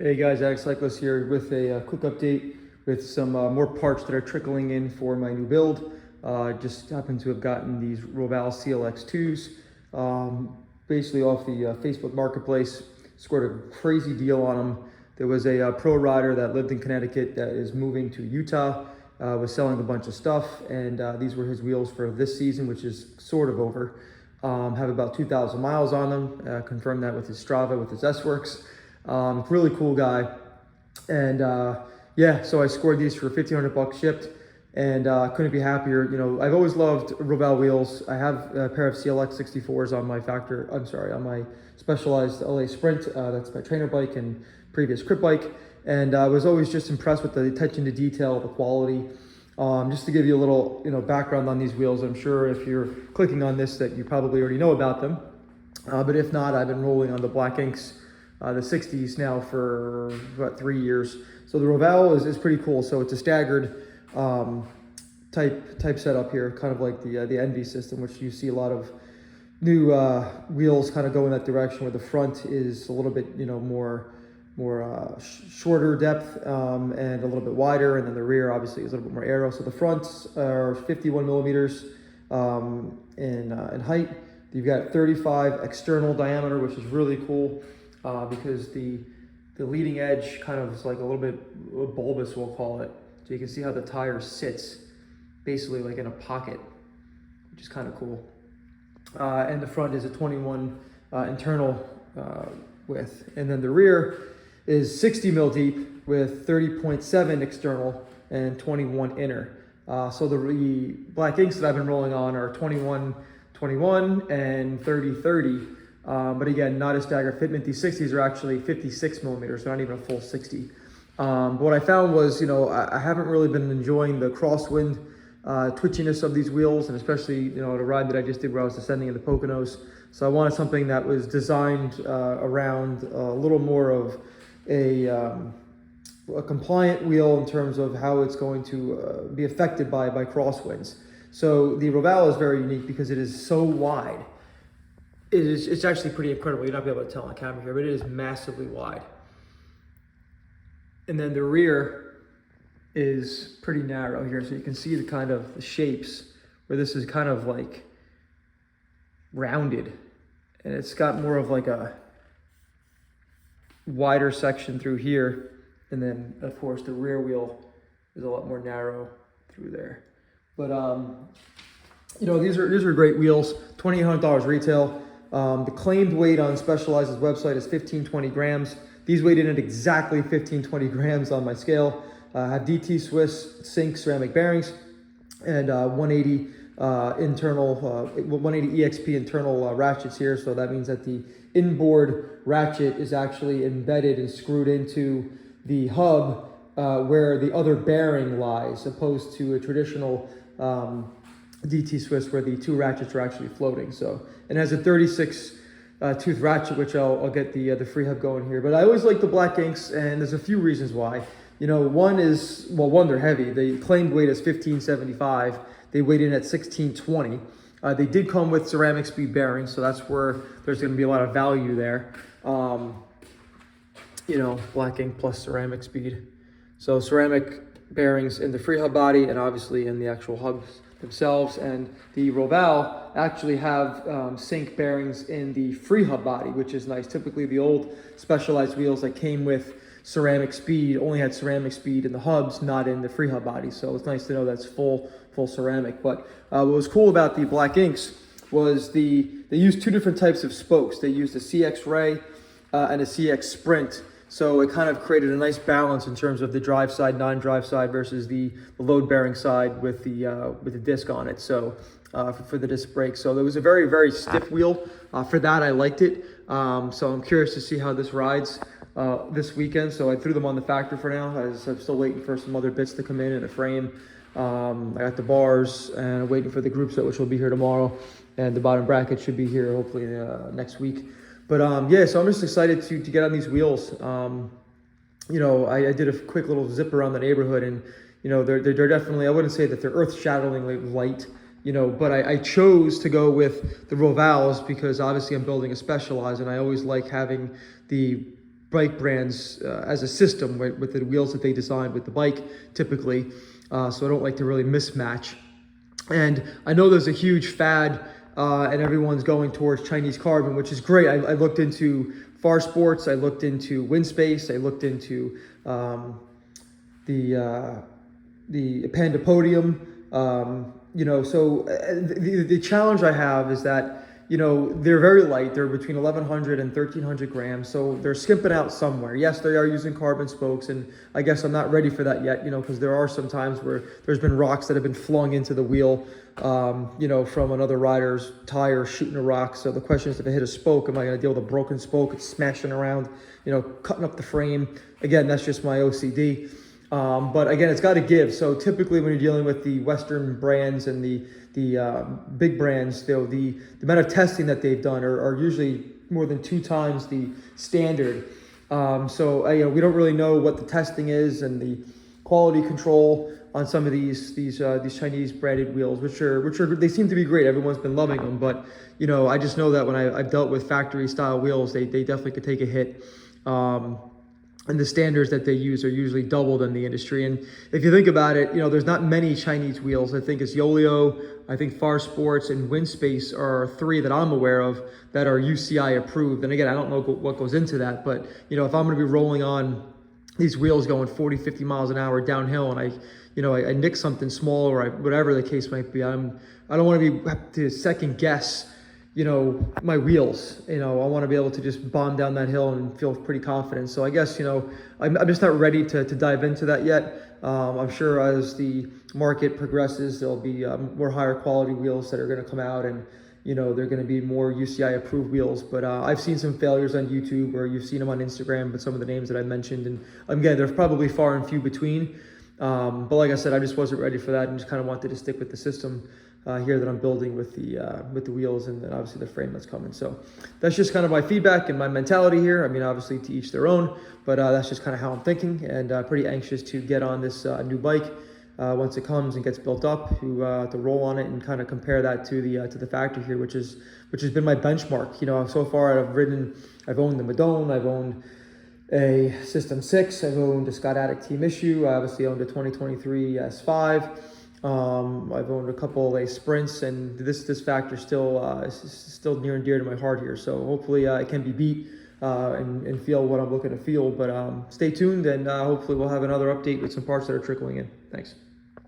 Hey guys, Alex Cyclist here with a quick update with some more parts that are trickling in for my new build. Just happened to have gotten these Roval CLX IIs basically off the Facebook Marketplace. Scored a crazy deal on them. There was a pro rider that lived in Connecticut that is moving to Utah, was selling a bunch of stuff, and these were his wheels for this season, which is sort of over. Have about 2,000 miles on them. Confirmed that with his Strava, with his S-Works. Really cool guy. And yeah, so I scored these for $1,500 shipped, and couldn't be happier. You know, I've always loved Roval wheels. I have a pair of CLX 64s on on my Specialized LA Sprint. That's my trainer bike and previous crit bike. And I was always just impressed with the attention to detail, the quality. Just to give you a little, background on these wheels, I'm sure if you're clicking on this that you probably already know about them. But if not, I've been rolling on the Black Inks, the 60s now for about 3 years. So the Roval is pretty cool. So it's a staggered type setup here, kind of like the Envy system, which you see a lot of new wheels kind of go in that direction, where the front is a little bit more shorter depth and a little bit wider, and then the rear obviously is a little bit more aero. So the fronts are 51 millimeters in height. You've got 35 external diameter, which is really cool because the leading edge kind of is like a little bit bulbous, we'll call it. So you can see how the tire sits basically like in a pocket, which is kind of cool. And the front is a 21 internal width, and then the rear is 60 mil deep with 30.7 external and 21 inner. So the Black Inks that I've been rolling on are 21 and 30. But again, not a staggered fitment. These 60s are actually 56 millimeters, so not even a full 60. But what I found was, I haven't really been enjoying the crosswind twitchiness of these wheels, and especially, the ride that I just did where I was descending in the Poconos. So I wanted something that was designed around a little more of a compliant wheel in terms of how it's going to be affected by crosswinds. So the Roval is very unique because it is so wide. It's actually pretty incredible. You're not be able to tell on camera here, but it is massively wide. And then the rear is pretty narrow here, so you can see the shapes where this is kind of like rounded, and it's got more of like a wider section through here, and then of course the rear wheel is a lot more narrow through there. But these are great wheels. $2,800 retail. The claimed weight on Specialized's website is 1520 grams. These weighed in at exactly 1520 grams on my scale. Have DT Swiss Sync ceramic bearings and 180 EXP internal ratchets here. So that means that the inboard ratchet is actually embedded and screwed into the hub where the other bearing lies, opposed to a traditional DT Swiss where the two ratchets are actually floating. So it has a 36 tooth ratchet, which I'll get the free hub going here. But I always like the Black Inks, and there's a few reasons why. One, they're heavy. The claimed weight is 1575. They weighed in at 1620. They did come with ceramic speed bearings, so that's where there's going to be a lot of value there. Black Ink plus ceramic speed. So ceramic bearings in the free hub body, and obviously in the actual hubs themselves. And the Roval actually have sync bearings in the free hub body, which is nice. Typically the old Specialized wheels that came with ceramic speed only had ceramic speed in the hubs, not in the free hub body. So it's nice to know that's full ceramic. But what was cool about the Black Inks was they used two different types of spokes. They used a CX Ray and a CX Sprint. So it kind of created a nice balance in terms of the drive side, non-drive side versus the load bearing side with the disc on it. So for the disc brake. So there was a very, very stiff wheel. For that, I liked it. So I'm curious to see how this rides this weekend. So I threw them on the factory for now, as I'm still waiting for some other bits to come in and a frame. I got the bars, and I'm waiting for the group set, which will be here tomorrow, and the bottom bracket should be here hopefully next week. But yeah, so I'm just excited to get on these wheels. I did a quick little zip around the neighborhood, and they're definitely, I wouldn't say that they're earth-shatteringly light, but I chose to go with the Rovals because obviously I'm building a Specialized, and I always like having the bike brands as a system with the wheels that they designed with the bike typically. So I don't like to really mismatch. And I know there's a huge fad and everyone's going towards Chinese carbon, which is great. I looked into Far Sports, I looked into WindSpace, I looked into the Panda Podium. So the challenge I have is that, they're very light. They're between 1,100 and 1,300 grams. So they're skimping out somewhere. Yes, they are using carbon spokes. And I guess I'm not ready for that yet, because there are some times where there's been rocks that have been flung into the wheel, from another rider's tire shooting a rock. So the question is, if I hit a spoke, am I going to deal with a broken spoke? It's smashing around, cutting up the frame. Again, that's just my OCD. But again, it's got to give. So typically when you're dealing with the Western brands and the big brands, the amount of testing that they've done are usually more than 2 times the standard. We don't really know what the testing is and the quality control on some of these Chinese branded wheels, which are they seem to be great. Everyone's been loving them, but I just know that when I've dealt with factory style wheels, they definitely could take a hit. And the standards that they use are usually doubled in the industry. And if you think about it, there's not many Chinese wheels. I think it's Yoleo, I think Far Sports, and WindSpace are 3 that I'm aware of that are UCI approved. And again, I don't know what goes into that, but if I'm going to be rolling on these wheels going 40, 50 miles an hour downhill, and I nick something small or whatever the case might be, I don't want to have to second guess my wheels. I want to be able to just bomb down that hill and feel pretty confident. So I guess, I'm just not ready to dive into that yet. I'm sure as the market progresses, there'll be more higher quality wheels that are going to come out, and, they're going to be more UCI approved wheels. But I've seen some failures on YouTube, or you've seen them on Instagram, but some of the names that I mentioned. And again, they're probably far and few between. But like I said, I just wasn't ready for that and just kind of wanted to stick with the system here that I'm building with the wheels and then obviously the frame that's coming. So that's just kind of my feedback and my mentality here. I mean, obviously to each their own, but that's just kind of how I'm thinking, and pretty anxious to get on this new bike once it comes and gets built up, to roll on it and kind of compare that to the factory here, which has been my benchmark. So far I've owned the Madone, I've owned a System 6, I've owned a Scott Attic Team Issue, I obviously owned a 2023 S5. I've owned a couple of sprints, and this factor still is still near and dear to my heart here. So hopefully it can be beat and feel what I'm looking to feel. But stay tuned, and hopefully we'll have another update with some parts that are trickling in. Thanks.